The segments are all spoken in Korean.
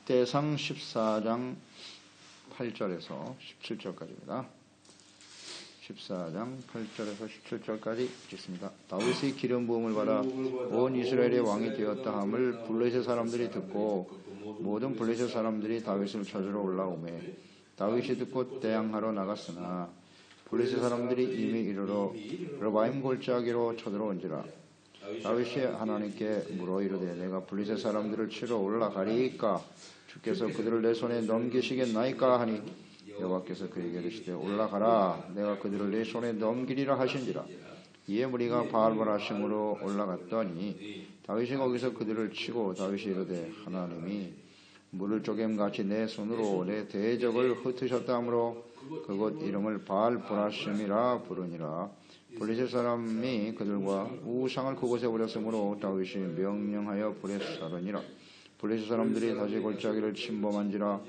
역대상 14장 8절에서 17절까지입니다. 14장 8절에서 17절까지 읽겠습니다. 다윗이 기름 부음을 받아 온 이스라엘의 왕이 되었다 함을 블레셋 사람들이 듣고 모든 블레셋 사람들이 다윗을 찾으러 올라오매 다윗이 듣고 대항하러 나갔으나 블레셋 사람들이 이미 이르러 르바임 골짜기로 쳐들어온지라. 다윗이 하나님께 물어 이르되 내가 블레셋 사람들을 치러 올라가리이까 주께서 그들을 내 손에 넘기시겠나이까 하니 여호와께서 그에게 이르시되 올라가라 내가 그들을 내 손에 넘기리라 하신지라. 이에 무리가 바알바라심으로 올라갔더니 다윗이 거기서 그들을 치고 다윗이 이르되 하나님이 물을 쪼개같이 내 손으로 내 대적을 흩으셨다 하므로 그곳 이름을 바알바라심이라 부르니라. 블레셋 사람이 그들과 우상을 그곳에 버렸으므로 다윗이 명령하여 불에 사르니라. 블레셋 사람들이 다시 골짜기를 침범한지라.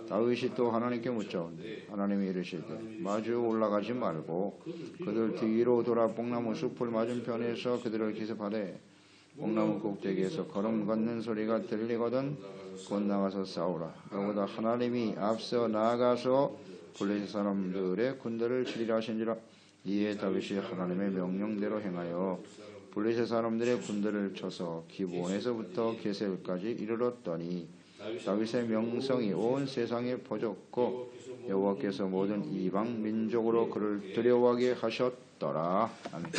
다윗이 또 하나님께 묻자온데 하나님이 이르시되 마주 올라가지 말고 그들 뒤로 돌아 뽕나무 숲을 맞은편에서 그들을 기습하되 뽕나무 꼭대기에서 걸음 걷는 소리가 들리거든 곧 나가서 싸우라. 너보다 하나님이 앞서 나아가서 블레셋 사람들의 군대를 치리라 하신지라. 이에 다윗이 하나님의 명령대로 행하여 블레셋 사람들의 군대를 쳐서 기브온에서부터 게셀까지 이르렀더니 다윗의 명성이 온 세상에 퍼졌고 여호와께서 모든 이방 민족으로 그를 두려워하게 하셨더라. 아멘.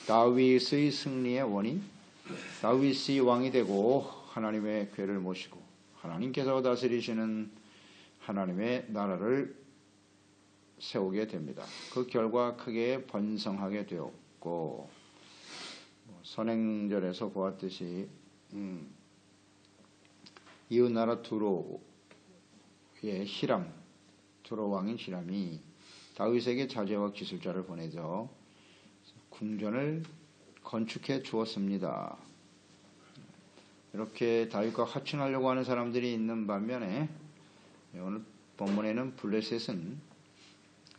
다윗의 승리의 원인, 다윗이 왕이 되고 하나님의 궤를 모시고 하나님께서 다스리시는 하나님의 나라를 세우게 됩니다. 그 결과 크게 번성하게 되었고 선행절에서 보았듯이 이웃나라 두로의 히람, 두로 왕인 히람이 다윗에게 자재와 기술자를 보내서 궁전을 건축해 주었습니다. 이렇게 다윗과 하층하려고 하는 사람들이 있는 반면에 오늘 본문에는 블레셋은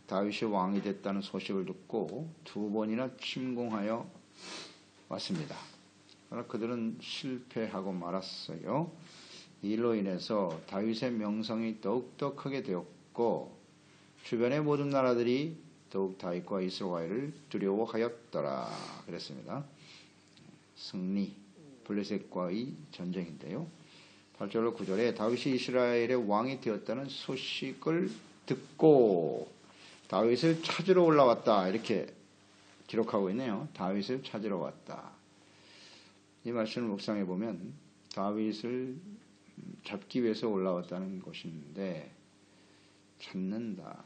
다윗이 왕이 됐다는 소식을 듣고 두 번이나 침공하여 왔습니다. 그러나 그들은 실패하고 말았어요. 이 일로 인해서 다윗의 명성이 더욱더 크게 되었고 주변의 모든 나라들이 더욱 다윗과 이스라엘을 두려워하였더라 그랬습니다. 승리, 블레셋과의 전쟁인데요. 8절로 9절에 다윗이 이스라엘의 왕이 되었다는 소식을 듣고 다윗을 찾으러 올라왔다 이렇게 기록하고 있네요. 다윗을 찾으러 왔다. 이 말씀을 묵상해 보면 다윗을 잡기 위해서 올라왔다는 것인데 찾는다.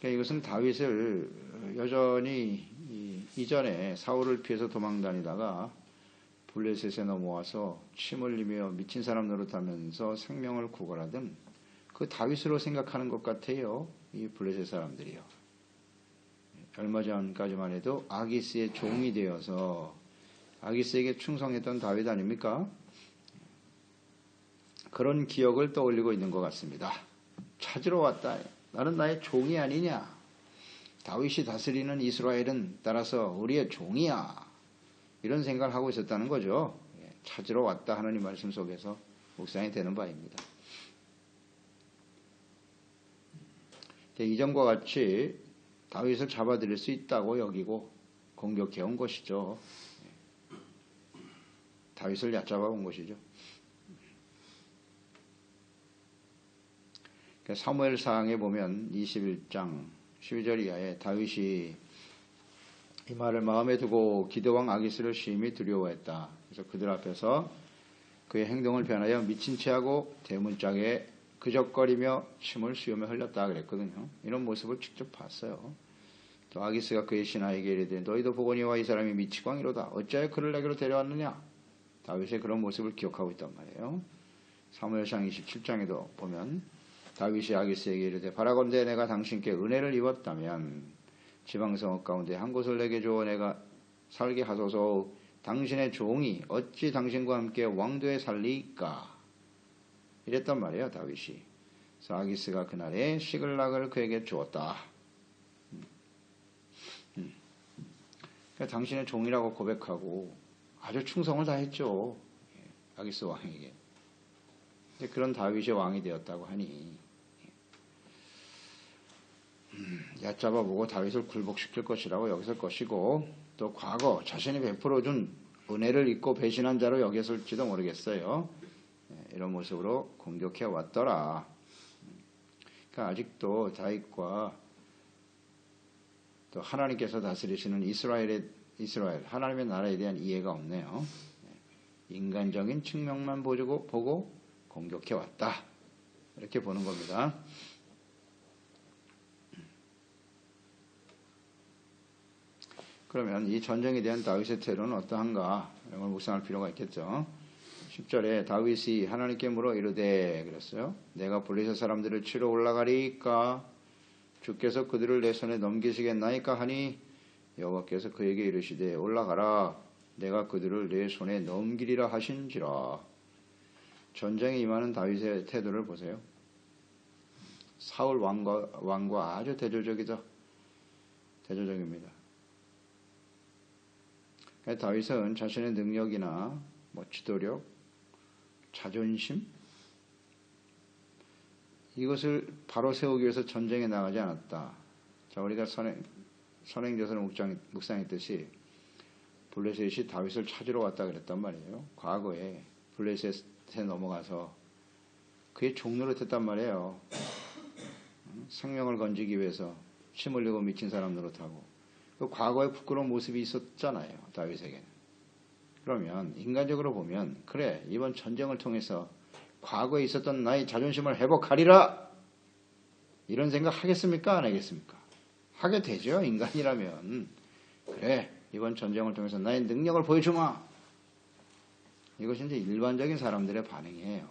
그러니까 이것은 다윗을 여전히 이전에 사울을 피해서 도망 다니다가 블레셋에 넘어와서 침 흘리며 미친 사람 노릇하면서 생명을 구걸하던 그 다윗으로 생각하는 것 같아요. 이 블레셋 사람들이요. 얼마 전까지만 해도 아기스의 종이 되어서 아기스에게 충성했던 다윗 아닙니까? 그런 기억을 떠올리고 있는 것 같습니다. 찾으러 왔다. 나는 나의 종이 아니냐. 다윗이 다스리는 이스라엘은 따라서 우리의 종이야. 이런 생각을 하고 있었다는 거죠. 찾으러 왔다 하나님 말씀 속에서 묵상이 되는 바입니다. 이전과 같이 다윗을 잡아들일 수 있다고 여기고 공격해 온 것이죠. 다윗을 얕잡아 온 것이죠. 사무엘상에 보면 21장 12절 이하에 다윗이 이 말을 마음에 두고 기드왕 아기스를 심히 두려워했다. 그래서 그들 앞에서 그의 행동을 변하여 미친 체하고 대문짝에 그적거리며 침을 수염에 흘렸다 그랬거든요. 이런 모습을 직접 봤어요. 또 아기스가 그의 신하에게 이르되 너희도 보거니와 이 사람이 미치광이로다. 어찌하여 그를 내게로 데려왔느냐. 다윗의 그런 모습을 기억하고 있단 말이에요. 사무엘상 27장에도 보면 다윗이 아기스에게 이르되 바라건대 내가 당신께 은혜를 입었다면 지방성읍 가운데 한 곳을 내게 주어 내가 살게 하소서. 당신의 종이 어찌 당신과 함께 왕도에 살리이까. 이랬단 말이에요. 다윗이. 그래서 아기스가 그날에 시글락을 그에게 주었다. 그러니까 당신의 종이라고 고백하고 아주 충성을 다했죠. 아기스 왕에게. 그런 다윗이 왕이 되었다고 하니 얕잡아보고 다윗을 굴복시킬 것이라고 여겼을 것이고 또 과거 자신이 베풀어준 은혜를 잊고 배신한 자로 여겼을지도 모르겠어요. 이런 모습으로 공격해 왔더라. 그러니까 아직도 다윗과 또 하나님께서 다스리시는 이스라엘 하나님의 나라에 대한 이해가 없네요. 인간적인 측면만 보고 공격해 왔다. 이렇게 보는 겁니다. 그러면 이 전쟁에 대한 다윗의 태도는 어떠한가? 이런 걸 묵상할 필요가 있겠죠. 10절에 다윗이 하나님께 물어 이르되 그랬어요. 내가 블레셋 사람들을 치러 올라가리까 주께서 그들을 내 손에 넘기시겠나이까 하니 여호와께서 그에게 이르시되 올라가라 내가 그들을 내 손에 넘기리라 하신지라. 전쟁에 임하는 다윗의 태도를 보세요. 사울 왕과 아주 대조적입니다. 다윗은 자신의 능력이나 지도력, 자존심 이것을 바로 세우기 위해서 전쟁에 나가지 않았다. 자, 우리가 선행전선을 묵상했듯이 블레셋이 다윗을 찾으러 왔다 그랬단 말이에요. 과거에 블레셋에 넘어가서 그의 종로로 됐단 말이에요. 생명을 건지기 위해서 침 흘리고 미친 사람 노릇하고 그 과거의 부끄러운 모습이 있었잖아요. 다윗에게는. 그러면 인간적으로 보면 그래 이번 전쟁을 통해서 과거에 있었던 나의 자존심을 회복하리라 이런 생각 하겠습니까? 안 하겠습니까? 하게 되죠. 인간이라면. 그래 이번 전쟁을 통해서 나의 능력을 보여주마. 이것이 이제 일반적인 사람들의 반응이에요.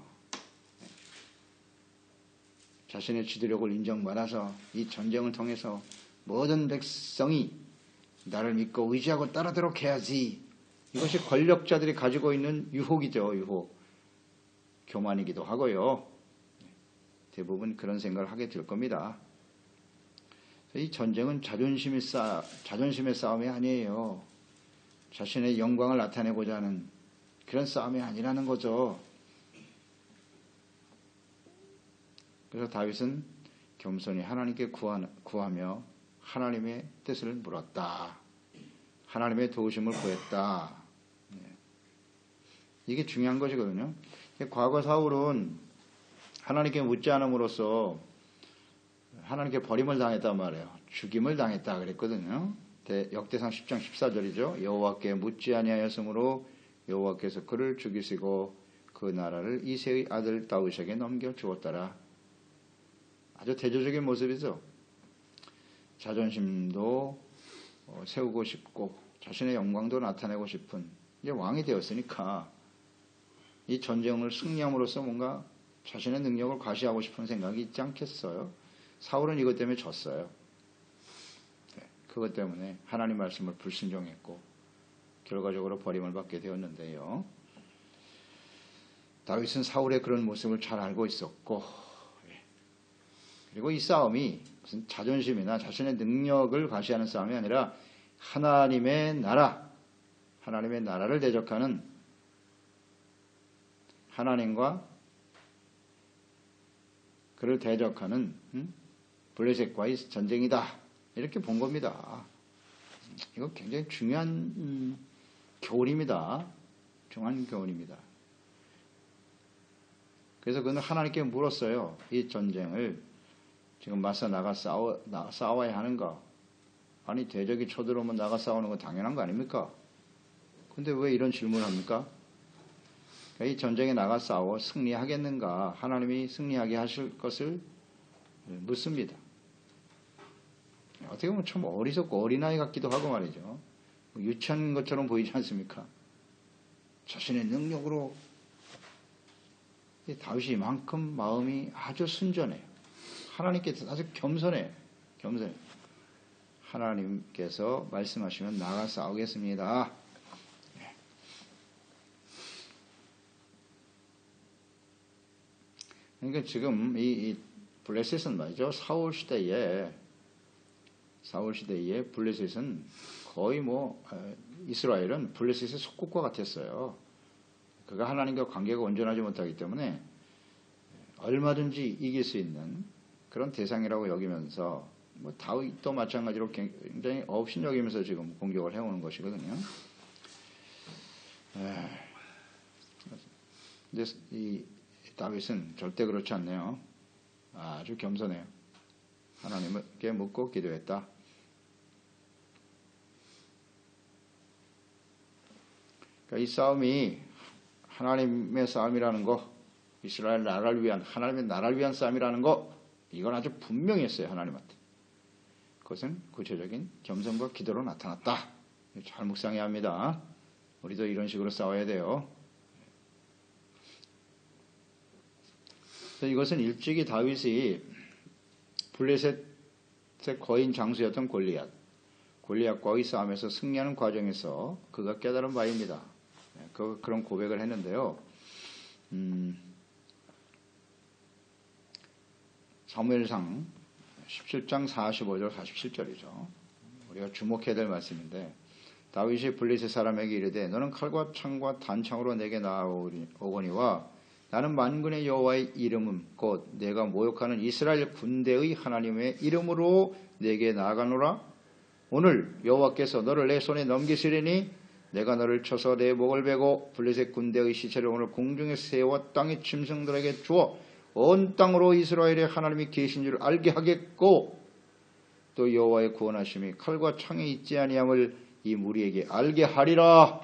자신의 지도력을 인정받아서 이 전쟁을 통해서 모든 백성이 나를 믿고 의지하고 따르도록 해야지. 이것이 권력자들이 가지고 있는 유혹이죠. 유혹. 교만이기도 하고요. 대부분 그런 생각을 하게 될 겁니다. 이 전쟁은 자존심의 싸움이 아니에요. 자신의 영광을 나타내고자 하는 그런 싸움이 아니라는 거죠. 그래서 다윗은 겸손히 하나님께 구하며 하나님의 뜻을 물었다. 하나님의 도우심을 구했다. 이게 중요한 것이거든요. 과거 사울은 하나님께 묻지 않음으로써 하나님께 버림을 당했단 말이에요. 죽임을 당했다 그랬거든요. 역대상 10장 14절이죠. 여호와께 묻지 아니하였으므로 여호와께서 그를 죽이시고 그 나라를 이새의 아들 다윗에게 넘겨 주었더라. 아주 대조적인 모습이죠. 자존심도 세우고 싶고 자신의 영광도 나타내고 싶은 이제 왕이 되었으니까 이 전쟁을 승리함으로써 뭔가 자신의 능력을 과시하고 싶은 생각이 있지 않겠어요? 사울은 이것 때문에 졌어요. 그것 때문에 하나님 말씀을 불순종했고 결과적으로 버림을 받게 되었는데요. 다윗은 사울의 그런 모습을 잘 알고 있었고 그리고 이 싸움이 무슨 자존심이나 자신의 능력을 과시하는 싸움이 아니라 하나님의 나라를 대적하는 하나님과 그를 대적하는 블레셋과의 전쟁이다. 이렇게 본 겁니다. 이거 굉장히 중요한 교훈입니다. 중요한 교훈입니다. 그래서 그는 하나님께 물었어요. 이 전쟁을 지금 맞서 나가 싸워야 하는가? 아니 대적이 쳐들어오면 나가 싸우는 건 당연한 거 아닙니까? 근데 왜 이런 질문을 합니까? 이 전쟁에 나가 싸워 승리하겠는가? 하나님이 승리하게 하실 것을 묻습니다. 어떻게 보면 참 어리석고 어린아이 같기도 하고 말이죠. 유치한 것처럼 보이지 않습니까? 자신의 능력으로 다윗이 이만큼 마음이 아주 순전해요. 하나님께 아주 겸손해요. 하나님께서 말씀하시면 나가 싸우겠습니다. 그러니까 지금 이 블레셋은 말이죠. 사울 시대에 블레셋은 거의 이스라엘은 블레셋의 속국과 같았어요. 그가 하나님과 관계가 온전하지 못하기 때문에 얼마든지 이길 수 있는 그런 대상이라고 여기면서 뭐 다윗도 마찬가지로 굉장히 업신여기면서 지금 공격을 해오는 것이거든요. 근데 이 다윗은 절대 그렇지 않네요. 아주 겸손해요. 하나님께 묻고 기도했다. 그러니까 이 싸움이 하나님의 싸움이라는 거, 이스라엘 나라를 위한, 하나님의 나라를 위한 싸움이라는 거, 이건 아주 분명히 했어요, 하나님한테. 그것은 구체적인 겸손과 기도로 나타났다. 잘 묵상해야 합니다. 우리도 이런 식으로 싸워야 돼요. 이것은 일찍이 다윗이 블레셋의 거인 장수였던 골리앗과의 싸움에서 승리하는 과정에서 그가 깨달은 바입니다. 그런 고백을 했는데요. 사무엘상 17장 45절 47절이죠. 우리가 주목해야 될 말씀인데 다윗이 블레셋 사람에게 이르되 너는 칼과 창과 단창으로 내게 나아오거니와 나는 만군의 여호와의 이름은 곧 내가 모욕하는 이스라엘 군대의 하나님의 이름으로 내게 나아가노라. 오늘 여호와께서 너를 내 손에 넘기시리니 내가 너를 쳐서 내 목을 베고 블레셋 군대의 시체를 오늘 공중에 세워 땅의 짐승들에게 주어 온 땅으로 이스라엘의 하나님이 계신 줄 알게 하겠고 또 여호와의 구원하심이 칼과 창에 있지 아니함을 이 무리에게 알게 하리라.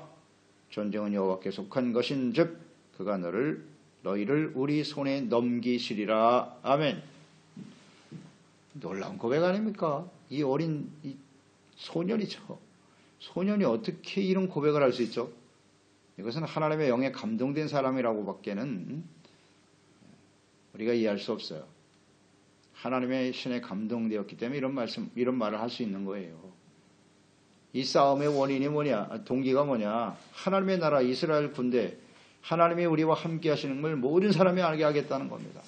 전쟁은 여호와께 속한 것인즉 그가 너희를 우리 손에 넘기시리라. 아멘. 놀라운 고백 아닙니까? 이 어린 소년이죠. 소년이 어떻게 이런 고백을 할 수 있죠? 이것은 하나님의 영에 감동된 사람이라고밖에는 우리가 이해할 수 없어요. 하나님의 신에 감동되었기 때문에 이런 말을 할 수 있는 거예요. 이 싸움의 원인이 뭐냐? 동기가 뭐냐? 하나님의 나라 이스라엘 군대, 하나님이 우리와 함께 하시는 걸 모든 사람이 알게 하겠다는 겁니다.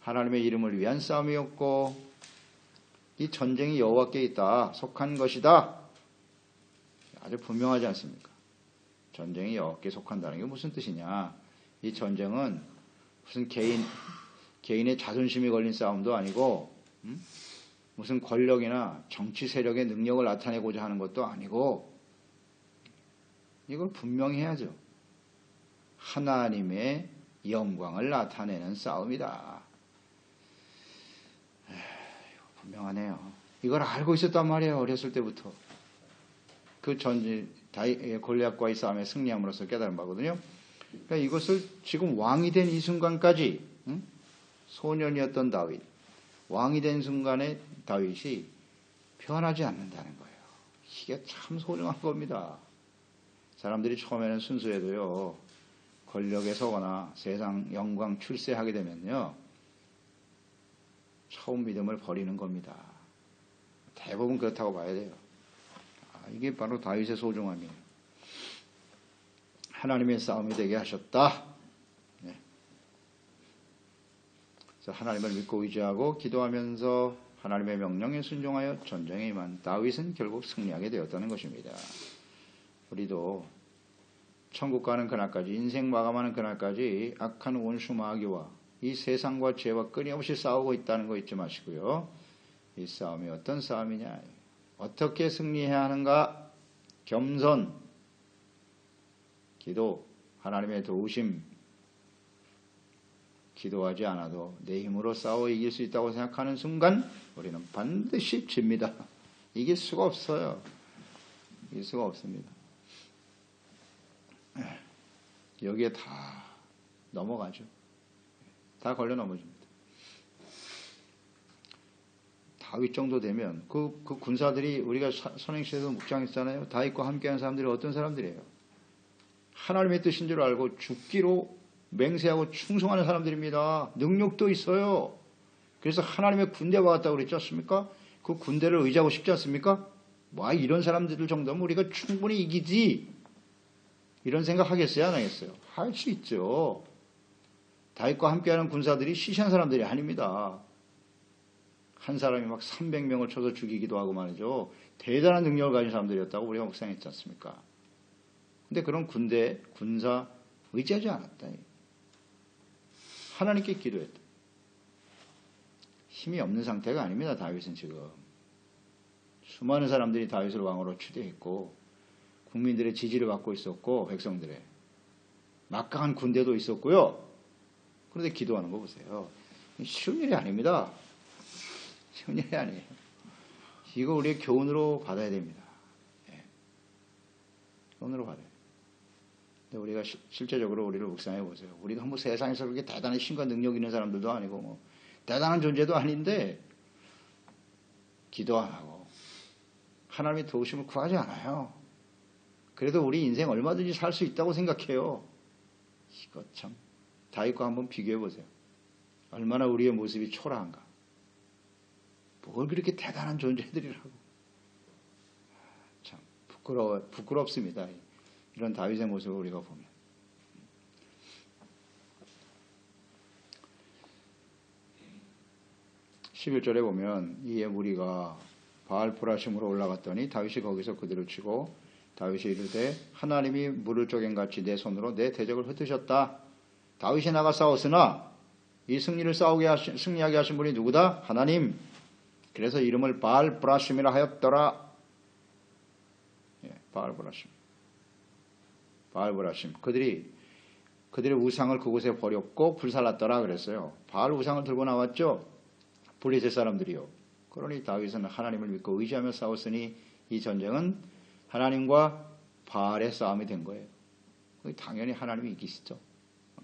하나님의 이름을 위한 싸움이었고 이 전쟁이 여호와께 있다, 속한 것이다. 아주 분명하지 않습니까? 전쟁이 여호와께 속한다는 게 무슨 뜻이냐? 이 전쟁은 무슨 개인의 자존심이 걸린 싸움도 아니고 무슨 권력이나 정치 세력의 능력을 나타내고자 하는 것도 아니고 이걸 분명히 해야죠. 하나님의 영광을 나타내는 싸움이다. 분명하네요. 이걸 알고 있었단 말이에요. 어렸을 때부터. 그 골리앗과의 싸움에 승리함으로써 깨달은 바거든요. 그러니까 이것을 지금 왕이 된 이 순간까지 소년이었던 다윗, 왕이 된 순간에 다윗이 변하지 않는다는 거예요. 이게 참 소중한 겁니다. 사람들이 처음에는 순수해도요, 권력에 서거나 세상 영광 출세하게 되면요, 처음 믿음을 버리는 겁니다. 대부분 그렇다고 봐야 돼요. 이게 바로 다윗의 소중함이에요. 하나님의 싸움이 되게 하셨다. 네. 그래서 하나님을 믿고 의지하고 기도하면서 하나님의 명령에 순종하여 전쟁에 임한 다윗은 결국 승리하게 되었다는 것입니다. 우리도 천국 가는 그날까지, 인생 마감하는 그날까지 악한 원수 마귀와 이 세상과 죄와 끊임없이 싸우고 있다는 거 잊지 마시고요. 이 싸움이 어떤 싸움이냐, 어떻게 승리해야 하는가, 겸손, 기도, 하나님의 도우심, 기도하지 않아도 내 힘으로 싸워 이길 수 있다고 생각하는 순간 우리는 반드시 집니다. 이길 수가 없어요. 이길 수가 없습니다. 여기에 다 넘어가죠. 다 걸려 넘어집니다. 다윗 정도 되면 그 군사들이 우리가 선행시에서 묵상했잖아요. 다윗과 함께하는 사람들이 어떤 사람들이에요? 하나님의 뜻인 줄 알고 죽기로 맹세하고 충성하는 사람들입니다. 능력도 있어요. 그래서 하나님의 군대와 같다고 그랬지 않습니까? 그 군대를 의지하고 싶지 않습니까? 와, 이런 사람들 정도면 우리가 충분히 이기지. 이런 생각 하겠어요? 안 하겠어요? 할 수 있죠. 다윗과 함께하는 군사들이 시시한 사람들이 아닙니다. 한 사람이 막 300명을 쳐서 죽이기도 하고 말이죠. 대단한 능력을 가진 사람들이었다고 우리가 묵상했지 않습니까? 근데 그런 군사 의지하지 않았다. 하나님께 기도했다. 힘이 없는 상태가 아닙니다. 다윗은 지금. 수많은 사람들이 다윗을 왕으로 추대했고 국민들의 지지를 받고 있었고 백성들의 막강한 군대도 있었고요. 그런데 기도하는 거 보세요. 쉬운 일이 아닙니다. 쉬운 일이 아니에요. 이거 우리의 교훈으로 받아야 됩니다. 예. 교훈으로 받아야 돼요. 근데 우리가 실제적으로 우리를 묵상해 보세요. 우리가 뭐 세상에서 그렇게 대단한 힘과 능력 있는 사람들도 아니고 뭐 대단한 존재도 아닌데 기도 안 하고 하나님의 도우심을 구하지 않아요. 그래도 우리 인생 얼마든지 살 수 있다고 생각해요. 이거 참 다윗과 한번 비교해 보세요. 얼마나 우리의 모습이 초라한가. 뭘 그렇게 대단한 존재들이라고. 참 부끄럽습니다. 이런 다윗의 모습을 우리가 보면. 11절에 보면 이에 무리가 바알포라심으로 올라갔더니 다윗이 거기서 그들을 치고 다윗이 이르되 하나님이 물을 쪼갠같이 내 손으로 내 대적을 흩으셨다. 다윗이 나가 싸웠으나 이 승리를 승리하게 하신 분이 누구다? 하나님. 그래서 이름을 바알포라심이라 하였더라. 예, 바알포라심. 그들의 우상을 그곳에 버렸고 불살랐더라 그랬어요. 바알 우상을 들고 나왔죠. 블레셋 사람들이요. 그러니 다윗은 하나님을 믿고 의지하며 싸웠으니 이 전쟁은 하나님과 바알의 싸움이 된 거예요. 당연히 하나님이 이기시죠.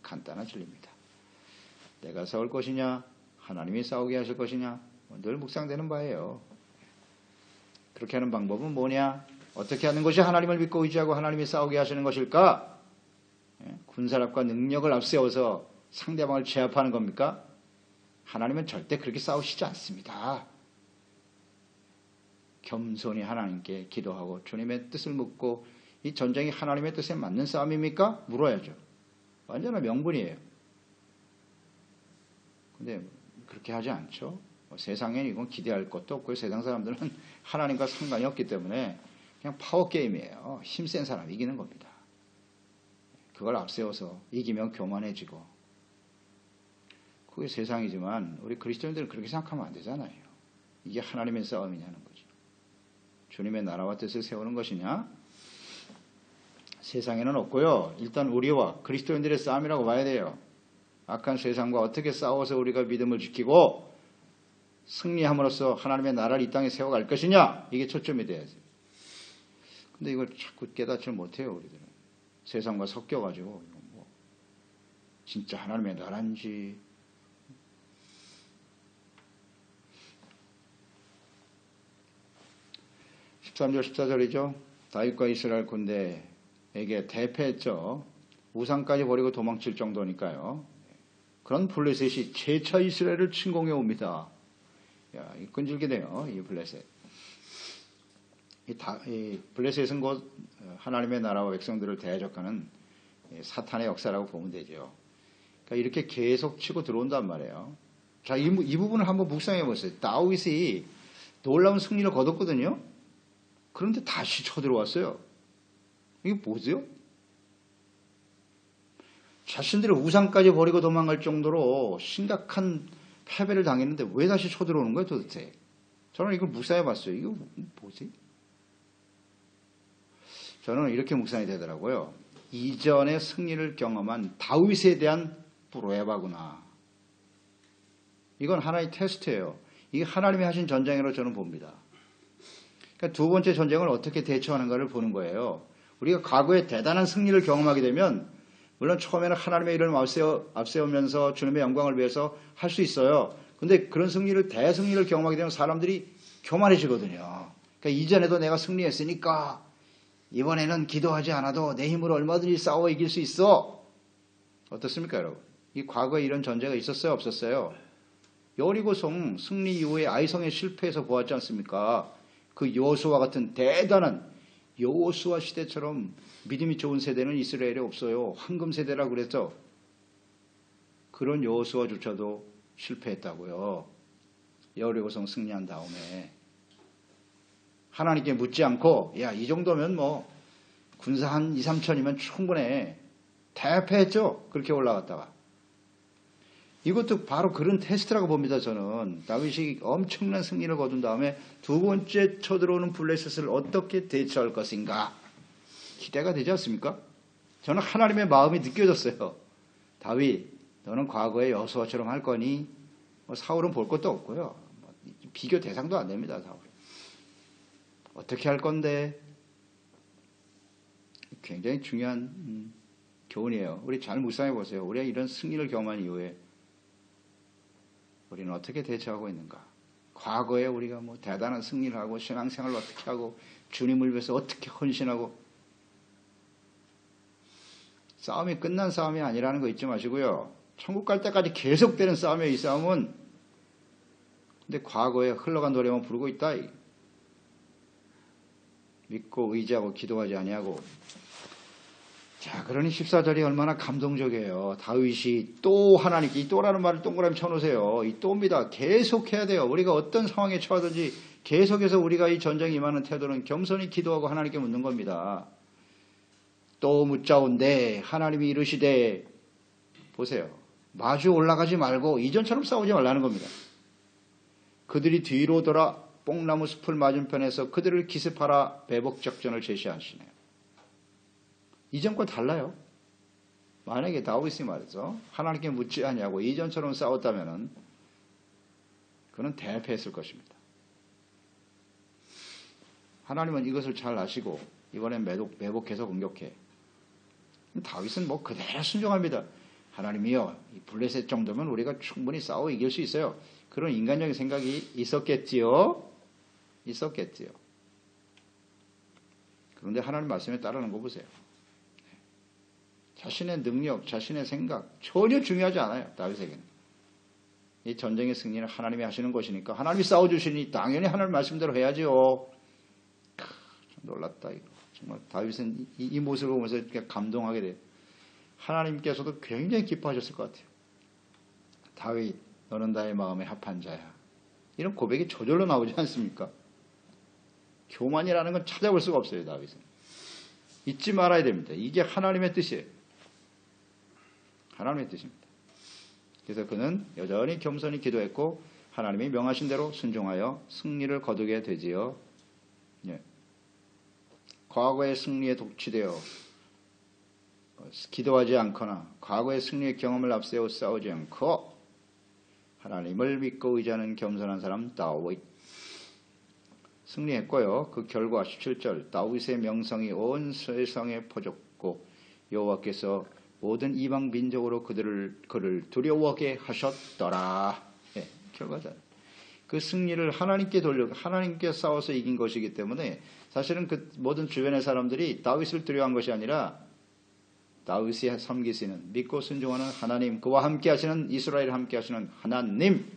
간단한 진리입니다. 내가 싸울 것이냐 하나님이 싸우게 하실 것이냐 늘 묵상되는 바예요. 그렇게 하는 방법은 뭐냐? 어떻게 하는 것이 하나님을 믿고 의지하고 하나님이 싸우게 하시는 것일까? 군사력과 능력을 앞세워서 상대방을 제압하는 겁니까? 하나님은 절대 그렇게 싸우시지 않습니다. 겸손히 하나님께 기도하고 주님의 뜻을 묻고 이 전쟁이 하나님의 뜻에 맞는 싸움입니까? 물어야죠. 완전한 명분이에요. 근데 그렇게 하지 않죠. 세상엔 이건 기대할 것도 없고요. 세상 사람들은 하나님과 상관이 없기 때문에 그냥 파워게임이에요. 힘센 사람이 이기는 겁니다. 그걸 앞세워서 이기면 교만해지고. 그게 세상이지만 우리 그리스도인들은 그렇게 생각하면 안 되잖아요. 이게 하나님의 싸움이냐는 거죠. 주님의 나라와 뜻을 세우는 것이냐? 세상에는 없고요. 일단 우리와 그리스도인들의 싸움이라고 봐야 돼요. 악한 세상과 어떻게 싸워서 우리가 믿음을 지키고 승리함으로써 하나님의 나라를 이 땅에 세워갈 것이냐? 이게 초점이 돼야지. 근데 이걸 자꾸 깨닫지 못해요, 우리들은. 세상과 섞여가지고, 뭐, 진짜 하나님의 나라인지. (13절) (14절이죠) 다윗과 이스라엘 군대에게 대패했죠. 우상까지 버리고 도망칠 정도니까요. 그런 블레셋이 재차 이스라엘을 침공해 옵니다. 야, 이 끈질기네요, 이 블레셋. 이 블레셋은 곧 하나님의 나라와 백성들을 대적하는 사탄의 역사라고 보면 되죠. 그러니까 이렇게 계속 치고 들어온단 말이에요. 자, 이 부분을 한번 묵상해 보세요. 다윗이 놀라운 승리를 거뒀거든요. 그런데 다시 쳐들어왔어요. 이게 뭐죠? 자신들의 우상까지 버리고 도망갈 정도로 심각한 패배를 당했는데 왜 다시 쳐들어오는 거예요, 도대체? 저는 이걸 묵상해 봤어요. 이거 뭐지? 저는 이렇게 묵상이 되더라고요. 이전의 승리를 경험한 다윗에 대한 브로에바구나. 이건 하나의 테스트예요. 이게 하나님이 하신 전쟁으로 저는 봅니다. 그러니까 두 번째 전쟁을 어떻게 대처하는가를 보는 거예요. 우리가 과거에 대단한 승리를 경험하게 되면 물론 처음에는 하나님의 이름을 앞세우면서 주님의 영광을 위해서 할 수 있어요. 그런데 그런 대승리를 경험하게 되면 사람들이 교만해지거든요. 그러니까 이전에도 내가 승리했으니까 이번에는 기도하지 않아도 내 힘으로 얼마든지 싸워 이길 수 있어. 어떻습니까, 여러분? 이 과거에 이런 전제가 있었어요, 없었어요? 여리고성 승리 이후에 아이성의 실패에서 보았지 않습니까? 그 여호수아 같은 대단한 여호수아 시대처럼 믿음이 좋은 세대는 이스라엘에 없어요. 황금 세대라고 그랬죠. 그런 여호수아조차도 실패했다고요. 여리고성 승리한 다음에 하나님께 묻지 않고 야, 이 정도면 뭐 군사 한 2, 3천이면 충분해. 대패했죠. 그렇게 올라갔다가 이것도 바로 그런 테스트라고 봅니다. 저는 다윗이 엄청난 승리를 거둔 다음에 두 번째 쳐들어오는 블레셋을 어떻게 대처할 것인가 기대가 되지 않습니까? 저는 하나님의 마음이 느껴졌어요. 다윗, 너는 과거의 여호수아처럼 할 거니? 사울은 볼 것도 없고요. 비교 대상도 안 됩니다. 사울. 어떻게 할 건데? 굉장히 중요한 교훈이에요. 우리 잘 묵상해 보세요. 우리가 이런 승리를 경험한 이후에 우리는 어떻게 대처하고 있는가? 과거에 우리가 뭐 대단한 승리를 하고 신앙생활을 어떻게 하고 주님을 위해서 어떻게 헌신하고 싸움이 끝난 싸움이 아니라는 거 잊지 마시고요. 천국 갈 때까지 계속되는 싸움이에요. 이 싸움은. 근데 과거에 흘러간 노래만 부르고 있다. 믿고 의지하고 기도하지 아니하고. 자, 그러니 14절이 얼마나 감동적이에요. 다윗이 또 하나님께, 이 또라는 말을 동그라미 쳐놓으세요. 이 또입니다. 계속해야 돼요. 우리가 어떤 상황에 처하든지 계속해서 우리가 이 전쟁에 임하는 태도는 겸손히 기도하고 하나님께 묻는 겁니다. 또 묻자온데 하나님이 이르시되, 보세요. 마주 올라가지 말고 이전처럼 싸우지 말라는 겁니다. 그들이 뒤로 돌아 뽕나무 숲을 맞은편에서 그들을 기습하라 배복작전을 제시하시네요. 이전과 달라요. 만약에 다윗이 말해서 하나님께 묻지 아니하고 이전처럼 싸웠다면 그는 대패했을 것입니다. 하나님은 이것을 잘 아시고 이번엔 매복해서 공격해. 다윗은 뭐 그대로 순종합니다. 하나님이여, 이 블레셋 정도면 우리가 충분히 싸워 이길 수 있어요. 그런 인간적인 생각이 있었겠지요. 그런데 하나님 말씀에 따르는 거 보세요. 자신의 능력, 자신의 생각 전혀 중요하지 않아요. 다윗에게는. 이 전쟁의 승리는 하나님이 하시는 것이니까 하나님이 싸워주시니 당연히 하나님 말씀대로 해야지요. 참 놀랍다 이거. 정말 다윗은 이 모습을 보면서 이렇게 감동하게 돼요. 하나님께서도 굉장히 기뻐하셨을 것 같아요. 다윗, 너는 나의 마음에 합한 자야. 이런 고백이 저절로 나오지 않습니까? 교만이라는 건 찾아볼 수가 없어요. 다윗은. 잊지 말아야 됩니다. 이게 하나님의 뜻이에요. 하나님의 뜻입니다. 그래서 그는 여전히 겸손히 기도했고 하나님이 명하신 대로 순종하여 승리를 거두게 되지요. 예. 과거의 승리에 독취되어 기도하지 않거나 과거의 승리의 경험을 앞세워 싸우지 않고 하나님을 믿고 의지하는 겸손한 사람 다윗. 승리했고요. 그 결과 17절 다윗의 명성이 온 세상에 퍼졌고 여호와께서 모든 이방 민족으로 그를 두려워하게 하셨더라. 예, 결과잖아요. 그 승리를 하나님께 돌려 하나님께 싸워서 이긴 것이기 때문에 사실은 그 모든 주변의 사람들이 다윗을 두려워한 것이 아니라 다윗이 섬기시는 믿고 순종하는 하나님, 그와 함께 하시는 이스라엘 함께 하시는 하나님,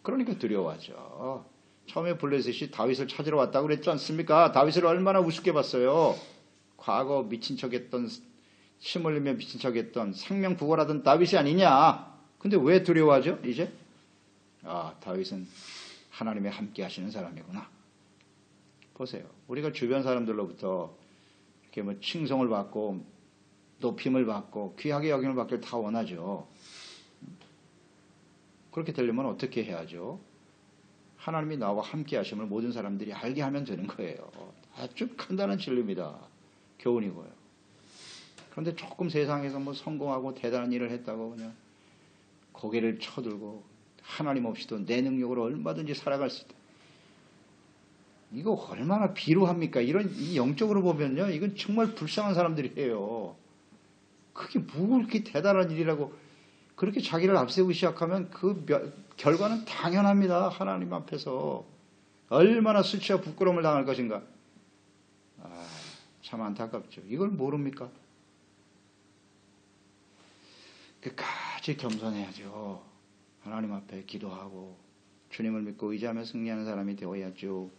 그러니까 두려워하죠. 처음에 블레셋이 다윗을 찾으러 왔다고 그랬지 않습니까? 다윗을 얼마나 우습게 봤어요. 과거 미친 척했던, 침 흘리며 미친 척했던 생명구걸하던 다윗이 아니냐. 근데 왜 두려워하죠? 이제 다윗은 하나님의 함께 하시는 사람이구나. 보세요. 우리가 주변 사람들로부터 이렇게 뭐 칭송을 받고 높임을 받고 귀하게 여김을 받기를 다 원하죠. 그렇게 되려면 어떻게 해야죠? 하나님이 나와 함께 하심을 모든 사람들이 알게 하면 되는 거예요. 아주 간단한 진리입니다. 교훈이고요. 그런데 조금 세상에서 뭐 성공하고 대단한 일을 했다고 그냥 고개를 쳐들고 하나님 없이도 내 능력으로 얼마든지 살아갈 수 있다. 이거 얼마나 비루합니까? 이 영적으로 보면요, 이건 정말 불쌍한 사람들이에요. 그게 뭐 그렇게 대단한 일이라고 그렇게 자기를 앞세우기 시작하면 그 결과는 당연합니다. 하나님 앞에서 얼마나 수치와 부끄러움을 당할 것인가. 참 안타깝죠. 이걸 모릅니까? 끝까지 겸손해야죠. 하나님 앞에 기도하고 주님을 믿고 의지하며 승리하는 사람이 되어야죠.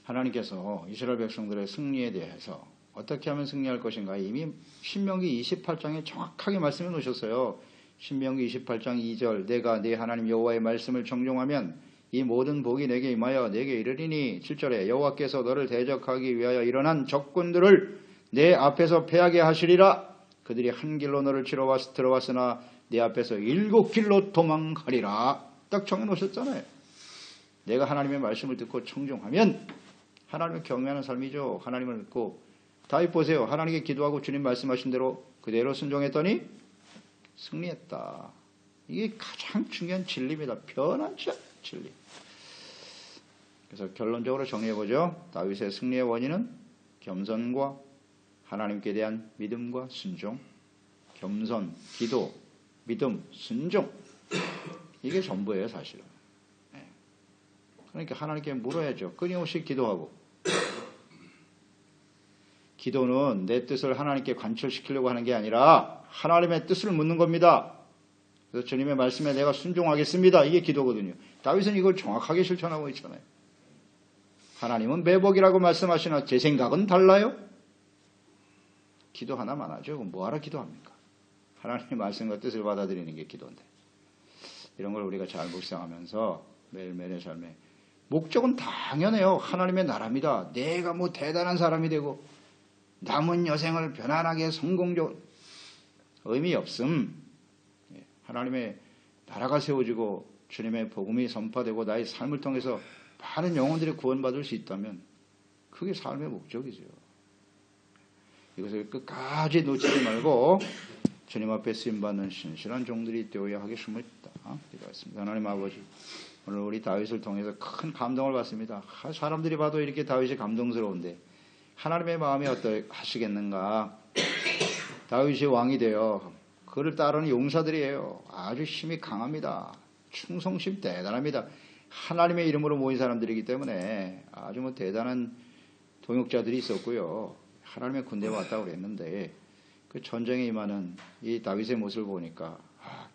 하나님께서 이스라엘 백성들의 승리에 대해서 어떻게 하면 승리할 것인가 이미 신명기 28장에 정확하게 말씀해 놓으셨어요. 신명기 28장 2절 내가 네 하나님 여호와의 말씀을 정종하면 이 모든 복이 내게 임하여 내게 이르리니 7절에 여호와께서 너를 대적하기 위하여 일어난 적군들을 내 앞에서 패하게 하시리라. 그들이 한 길로 너를 들어왔으나 내 앞에서 7길로 도망가리라. 딱 정해놓으셨잖아요. 내가 하나님의 말씀을 듣고 청종하면 하나님을 경외하는 삶이죠. 하나님을 믿고. 다윗 보세요. 하나님께 기도하고 주님 말씀하신 대로 그대로 순종했더니 승리했다. 이게 가장 중요한 진리입니다. 변하지 않는 진리. 그래서 결론적으로 정리해보죠. 다윗의 승리의 원인은 겸손과 하나님께 대한 믿음과 순종. 겸손, 기도, 믿음, 순종. 이게 전부예요, 사실은. 그러니까 하나님께 물어야죠. 끊임없이 기도하고. 기도는 내 뜻을 하나님께 관철시키려고 하는 게 아니라 하나님의 뜻을 묻는 겁니다. 그래서 주님의 말씀에 내가 순종하겠습니다. 이게 기도거든요. 다윗은 이걸 정확하게 실천하고 있잖아요. 하나님은 매복이라고 말씀하시나 제 생각은 달라요? 기도 하나만 하죠. 뭐하러 기도합니까? 하나님의 말씀과 뜻을 받아들이는 게 기도인데. 이런 걸 우리가 잘 묵상하면서 매일매일의 삶에 목적은 당연해요. 하나님의 나라입니다. 내가 뭐 대단한 사람이 되고 남은 여생을 편안하게 성공적으로 의미 없음. 하나님의 나라가 세워지고 주님의 복음이 선포되고 나의 삶을 통해서 많은 영혼들이 구원받을 수 있다면 그게 삶의 목적이죠. 이것을 끝까지 놓치지 말고 주님 앞에 쓰임받는 신실한 종들이 되어야 하겠습니다. 기도하겠습니다. 하나님 아버지, 오늘 우리 다윗을 통해서 큰 감동을 받습니다. 사람들이 봐도 이렇게 다윗이 감동스러운데 하나님의 마음이 어떠하시겠는가. 다윗이 왕이 되어 그를 따르는 용사들이에요. 아주 힘이 강합니다. 충성심 대단합니다. 하나님의 이름으로 모인 사람들이기 때문에 아주 뭐 대단한 동역자들이 있었고요. 하나님의 군대가 왔다고 그랬는데 그 전쟁에 임하는 이 다윗의 모습을 보니까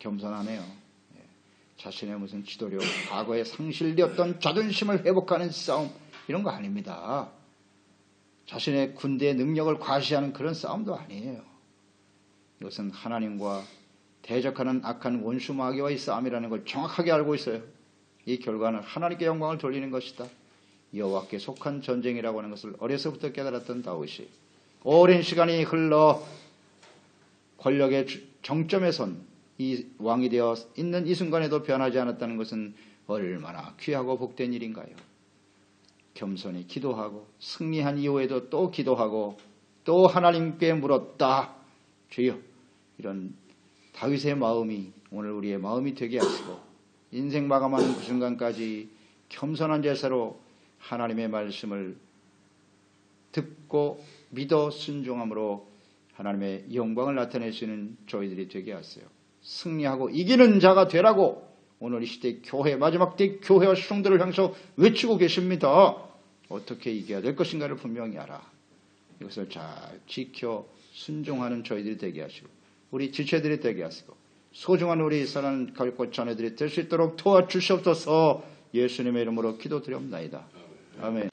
겸손하네요. 자신의 무슨 지도력, 과거에 상실되었던 자존심을 회복하는 싸움, 이런 거 아닙니다. 자신의 군대의 능력을 과시하는 그런 싸움도 아니에요. 이것은 하나님과 대적하는 악한 원수 마귀와의 싸움이라는 걸 정확하게 알고 있어요. 이 결과는 하나님께 영광을 돌리는 것이다. 여호와께 속한 전쟁이라고 하는 것을 어려서부터 깨달았던 다윗이 오랜 시간이 흘러 권력의 정점에 선 이 왕이 되어 있는 이 순간에도 변하지 않았다는 것은 얼마나 귀하고 복된 일인가요? 겸손히 기도하고 승리한 이후에도 또 기도하고 또 하나님께 물었다. 주여, 이런 다윗의 마음이 오늘 우리의 마음이 되게 하시고 인생 마감하는 그 순간까지 겸손한 제사로 하나님의 말씀을 듣고 믿어 순종함으로 하나님의 영광을 나타내시는 저희들이 되게 하세요. 승리하고 이기는 자가 되라고 오늘 이 시대 교회, 마지막 때 교회와 수종들을 향해서 외치고 계십니다. 어떻게 이겨야 될 것인가를 분명히 알아. 이것을 잘 지켜 순종하는 저희들이 되게 하시고 우리 지체들이 되게 하시고 소중한 우리 사랑하는 가족과 자녀들이 될 수 있도록 도와주시옵소서. 예수님의 이름으로 기도드리옵나이다. 아멘.